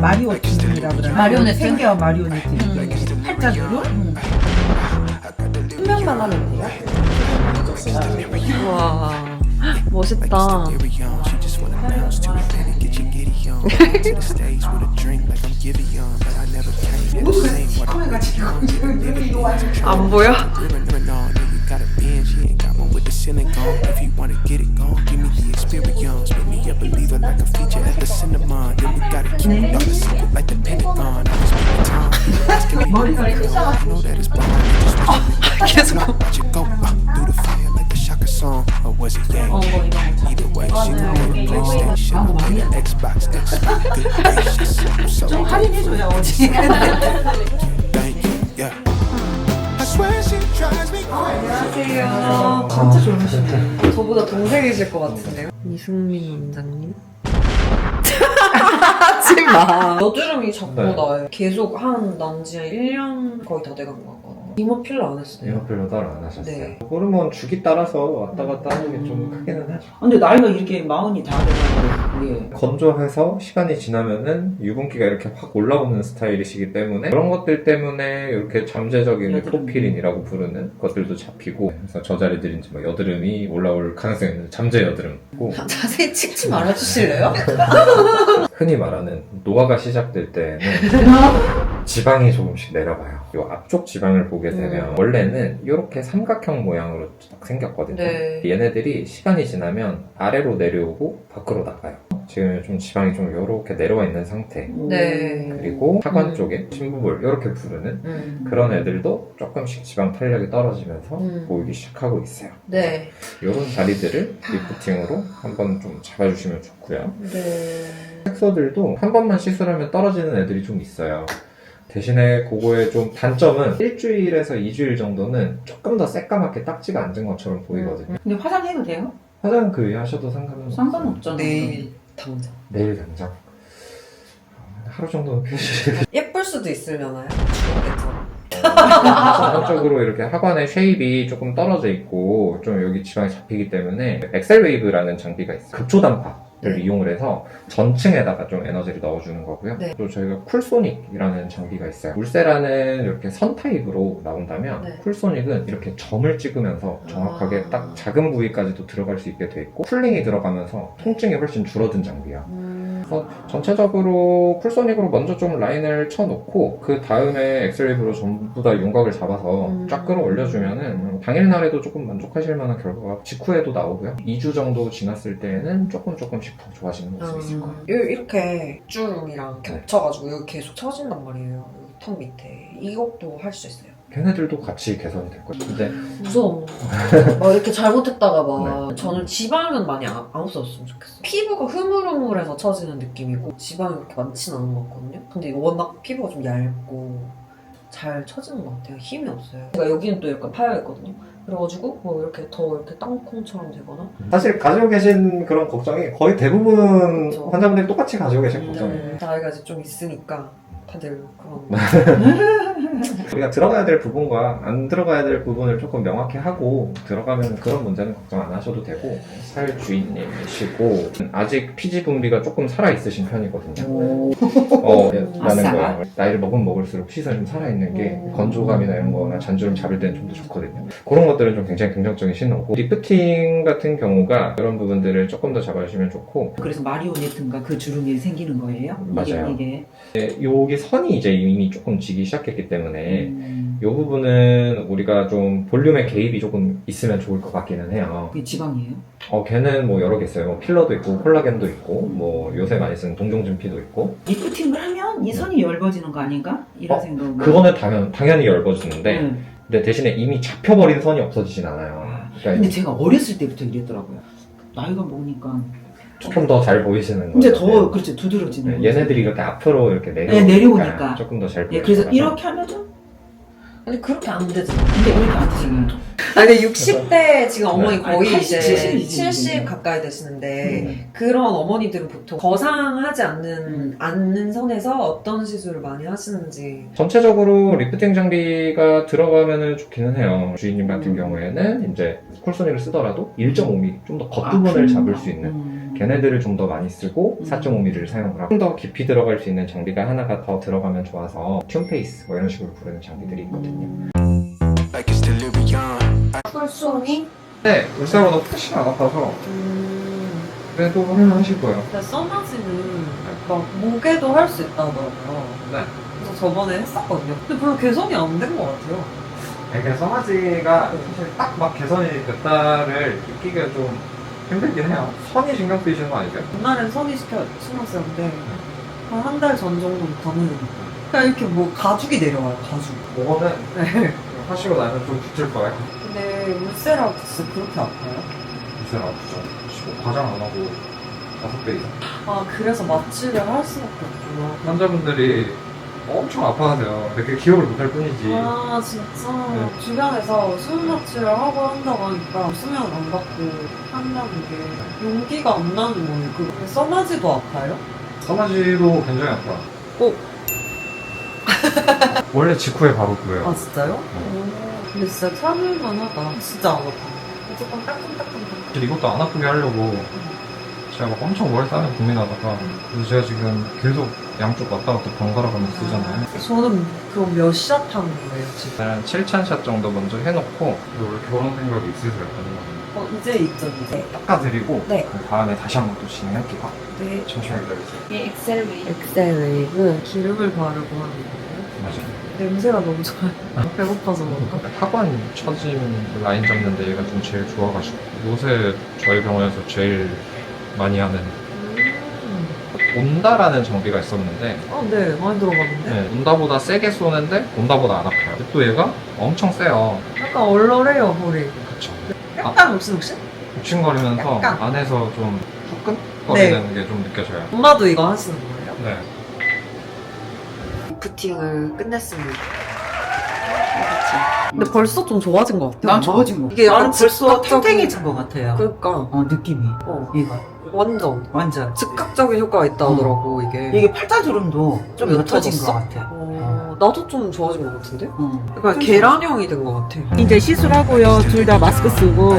마리오틴이라 그러나? 마리오네트? 생겨 마리오네트. 팔자주로? 한 명만 하면 돼요? 우와 멋있다. 안 보여? 머리가 계속. 좀 할인해줘야 오지. 안녕하세요. 진짜 좋으시네. 저보다 동생이실 것 같은데요? 이승민 원장님? 하지마. 여드름이 자꾸 네. 나요. 계속 난지 한 1년 거의 다 돼간 것 같거든요. 이모 필러 안 했어요. 이마필러 따로 안 하셨어요? 네. 호르몬 주기 따라서 왔다 갔다 하는 게 좀 크기는 하죠. 근데 나이가 이렇게 40이 다 돼가지고 건조해서 시간이 지나면은 유분기가 이렇게 확 올라오는 스타일이시기 때문에 그런 것들 때문에 이렇게 잠재적인 여드름. 포필인이라고 부르는 것들도 잡히고, 그래서 저 자리들인지 뭐 여드름이 올라올 가능성이 있는 잠재 여드름이고, 자세히 찍지 말아주실래요? 흔히 말하는 노화가 시작될 때는 지방이 조금씩 내려가요. 이 앞쪽 지방을 보게 되면 원래는 이렇게 삼각형 모양으로 딱 생겼거든요. 네. 얘네들이 시간이 지나면 아래로 내려오고 밖으로 나가요. 지금 좀 지방이 좀 이렇게 내려와 있는 상태. 네. 그리고 하관 쪽에 심부볼 이렇게 부르는 그런 애들도 조금씩 지방 탄력이 떨어지면서 보이기 시작하고 있어요. 네. 이런 자리들을 리프팅으로 한번 좀 잡아주시면 좋고요. 네. 색소들도 한 번만 시술하면 떨어지는 애들이 좀 있어요. 대신에 그거의 좀 단점은 일주일에서 2주일 정도는 조금 더 새까맣게 딱지가 앉은 것처럼 보이거든요. 근데 화장해도 돼요? 화장 하셔도 상관은 없어요. 상관없잖아. 내일 당장. 내일 당장 하루 정도는 펴주시고 예쁠 수도 있으려나요? 주먹개처럼. 한쪽으로 이렇게 하관의 쉐입이 조금 떨어져 있고 좀 여기 지방이 잡히기 때문에 엑셀웨이브라는 장비가 있어요. 극초단파를 이용을 해서 전층에다가 좀 에너지를 넣어주는 거고요. 네. 또 저희가 쿨소닉이라는 장비가 있어요. 울세라는 이렇게 선 타입으로 나온다면 네. 쿨소닉은 이렇게 점을 찍으면서 정확하게 아. 딱 작은 부위까지도 들어갈 수 있게 돼 있고 쿨링이 들어가면서 통증이 훨씬 줄어든 장비야. 그래서 전체적으로 쿨소닉으로 먼저 좀 라인을 쳐놓고 그 다음에 엑셀웨이브로 전부 다 윤곽을 잡아서 쫙 끌어올려주면은 당일날에도 조금 만족하실 만한 결과가 직후에도 나오고요. 2주 정도 지났을 때에는 조금씩 더 좋아지는 모습이 있을 거예요. 이렇게 주름이랑 겹쳐가지고 여기 계속 처진단 말이에요. 여기 턱 밑에. 이것도 할 수 있어요. 걔네들도 같이 개선이 될 거예요. 근데 무서워. 막 이렇게 잘못했다가 막 저는 지방은 많이 안 없어졌으면 좋겠어요. 피부가 흐물흐물해서 처지는 느낌이고 지방이 그렇게 많지는 않은 것 같거든요. 근데 이거 워낙 피부가 좀 얇고 잘 처지는 것 같아요. 힘이 없어요. 제가 여기는 또 약간 파여 있거든요. 그래가지고 뭐 이렇게 더 이렇게 땅콩처럼 되거나. 사실 가지고 계신 그런 걱정이 거의 대부분 그쵸. 환자분들이 똑같이 가지고 계신 걱정이에요. 나이가 이제 좀 있으니까 다들 그런. 우리가 들어가야 될 부분과 안 들어가야 될 부분을 조금 명확히 하고 들어가면 그런 문제는 걱정 안 하셔도 되고, 살 주인님이시고 아직 피지 분비가 조금 살아있으신 편이거든요. 라는 아싸. 거예요. 나이를 먹을수록 시선이 좀 살아있는 게 건조감이나 이런 거나 잔주름 잡을 때는 좀 더 좋거든요. 그런 것들은 좀 굉장히 긍정적인 신호고, 리프팅 같은 경우가 그런 부분들을 조금 더 잡아주시면 좋고, 그래서 마리오네트인가 그 주름이 생기는 거예요? 맞아요. 이게. 여기 선이 이제 이미 조금 지기 시작했기 때문에 이 부분은 우리가 좀 볼륨의 개입이 조금 있으면 좋을 것 같기는 해요. 그게 지방이에요? 걔는 뭐 여러 개 있어요. 뭐 필러도 있고 콜라겐도 있고 뭐 요새 많이 쓰는 동종진피도 있고. 리프팅을 하면 이 선이 엷어지는 거 아닌가? 이런 생각은. 그거는 당연히 엷어지는데 응. 근데 대신에 이미 잡혀버린 선이 없어지진 않아요. 그러니까 근데 제가 어렸을 때부터 이랬더라고요. 나이가 먹으니까. 조금 더 잘 보이시는 근데 거죠. 더 그렇지 두드러지는 거지. 얘네들이 이렇게 앞으로 이렇게 내려오니까. 조금 더 잘 보여요. 예, 그래서 이렇게 하면은 근데 그렇게 안 되죠. 근데 왜 이렇게 안 되잖아요. 아니 60대 지금 어머니 네. 거의 아니, 이제 80, 70 가까이 되시는데 그런 어머니들은 보통 거상하지 않는 선에서 어떤 시술을 많이 하시는지. 전체적으로 리프팅 장비가 들어가면은 좋기는 해요. 주인님 같은 경우에는 이제 쿨소닉을 쓰더라도 1.5mm 좀 더 겉부분을 잡을 수 있는 걔네들을 좀 더 많이 쓰고 4.5mm를 사용을 하고 좀 더 깊이 들어갈 수 있는 장비가 하나가 더 들어가면 좋아서 튠페이스 뭐 이런 식으로 부르는 장비들이 있거든요. 쿨송이? 네, 울사보다 훨씬 안 아파서 그래도 할만하실 거예요. 근데 써마지는 막 목에도 할 수 있다더라고요. 네. 그래서 저번에 했었거든요. 근데 별로 개선이 안 된 것 같아요. 이게 써마지가 사실 딱 막 개선이 됐다를 느끼기가 좀 힘들긴 해요. 선이 신경 쓰이시는 거 아니세요? 옛날엔 선이 신경 쓰였는데 한 달 전 정도부터는 그냥 이렇게 뭐 가죽이 내려와요. 가죽. 그거는 네. 하시고 나면 좀 붙을 거예요. 근데 울세라우스 그렇게 아파요? 요새 아프죠. 과장 안 하고 5배 이상. 아 그래서 마취를 할 수밖에 없구나. 환자분들이 엄청 아파하세요. 근데 그게 기억을 못할 뿐이지. 아 진짜 네. 주변에서 수면 마취를 하고 한다고 하니까 수면 안 받고 한다는 게 용기가 안 나는 거예요. 그 써마지도 아파요? 써마지도 굉장히 아파. 어? 원래 직후에 바로 그래요. 아 진짜요? 근데 진짜 참을만 하다. 진짜 안 아파. 무조건 따끔따끔. 사실 이것도 안 아프게 하려고 제가 막 엄청 오래 싸면 고민하다가 그래서 제가 지금 계속 양쪽 왔다 갔다 번갈아 가면서 쓰잖아요. 저는 그럼 몇 샷 하는 거예요 지금? 일단 7,000샷 정도 먼저 해놓고 원래 결혼 생각이 있으세요? 이제 있죠 이제. 닦아드리고 네. 그 다음에 다시 한 번 또 진행할게요. 네. 천천히 기다리세요. 이게 엑셀웨이. 엑셀웨이브 기름을 바르고 하는 거예요. 맞아요. 냄새가 너무 좋아요. 배고파서 그런가? 하관 처짐 라인 잡는데 얘가 좀 제일 좋아가지고 요새 저희 병원에서 제일 많이 하는 온다라는 장비가 있었는데 네 많이 들어봤는데. 네, 온다보다 세게 쏘는데 온다보다 안 아파요. 근데 또 얘가 엄청 세요. 약간 얼얼해요 볼이. 그쵸. 약간 혹시? 북신거리면서 약간. 안에서 좀 후끈거리는 게 좀 느껴져요. 엄마도 이거 하시는 거예요? 네. 리프팅을 끝냈습니다. 근데 벌써 좀 좋아진 것 같아요. 난 좋아진 거. 이게 나는 약간 벌써 즉각적인- 탱탱해진 것 같아요. 그러니까 느낌이. 얘가 완전 완전. 즉각적인 효과가 있다 하더라고 이게. 이게 팔자주름도 좀 옅어진 옅어졌어? 것 같아. 나도 좀 좋아진 것 같은데? 응. 약간 계란형이 된 것 같아. 이제 시술하고요. 둘 다 마스크 쓰고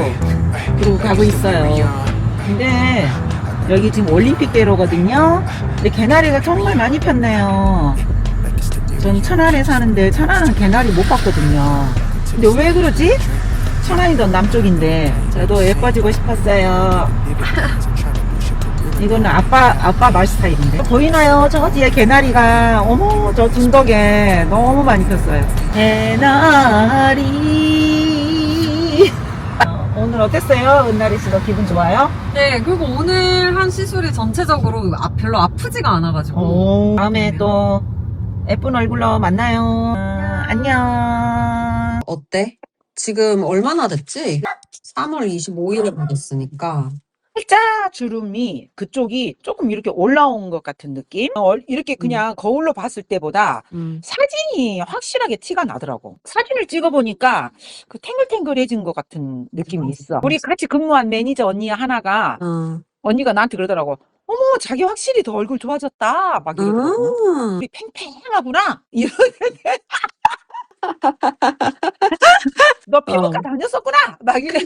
그러고 가고 있어요. 근데 여기 지금 올림픽대로거든요. 근데 개나리가 정말 많이 폈네요. 전 천안에 사는데 천안은 개나리 못 봤거든요. 근데 왜 그러지? 천안이 더 남쪽인데 저도 예뻐지고 싶었어요. 이거는 아빠 말 스타일인데 보이나요? 저 뒤에 개나리가 어머 저 중덕에 너무 많이 폈어요. 개나리. 오늘 어땠어요? 은나리 씨도 기분 좋아요? 네, 그리고 오늘 한 시술이 전체적으로 별로 아프지가 않아가지고. 다음에 또 예쁜 얼굴로 만나요. 안녕. 어때? 지금 얼마나 됐지? 3월 25일에 받았으니까. 팔자 주름이 그쪽이 조금 이렇게 올라온 것 같은 느낌? 이렇게 그냥 거울로 봤을 때보다 사진이 확실하게 티가 나더라고. 사진을 찍어보니까 그 탱글탱글해진 것 같은 느낌이 있어. 우리 같이 근무한 매니저 언니 하나가 언니가 나한테 그러더라고. 어머 자기 확실히 더 얼굴 좋아졌다 막 이러더라고. 우리 팽팽하구나 이러는데 너 피부과 다녔었구나 막 이래.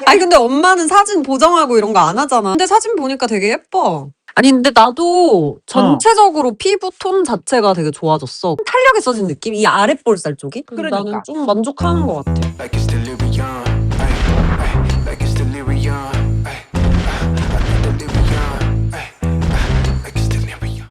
아니 근데 엄마는 사진 보정하고 이런 거 안 하잖아. 근데 사진 보니까 되게 예뻐. 아니 근데 나도 전체적으로 피부 톤 자체가 되게 좋아졌어. 탄력이 써진 느낌? 이 아랫볼살 쪽이? 그래서 그러니까. 나는 좀 만족하는 것 같아. like it's still beyond.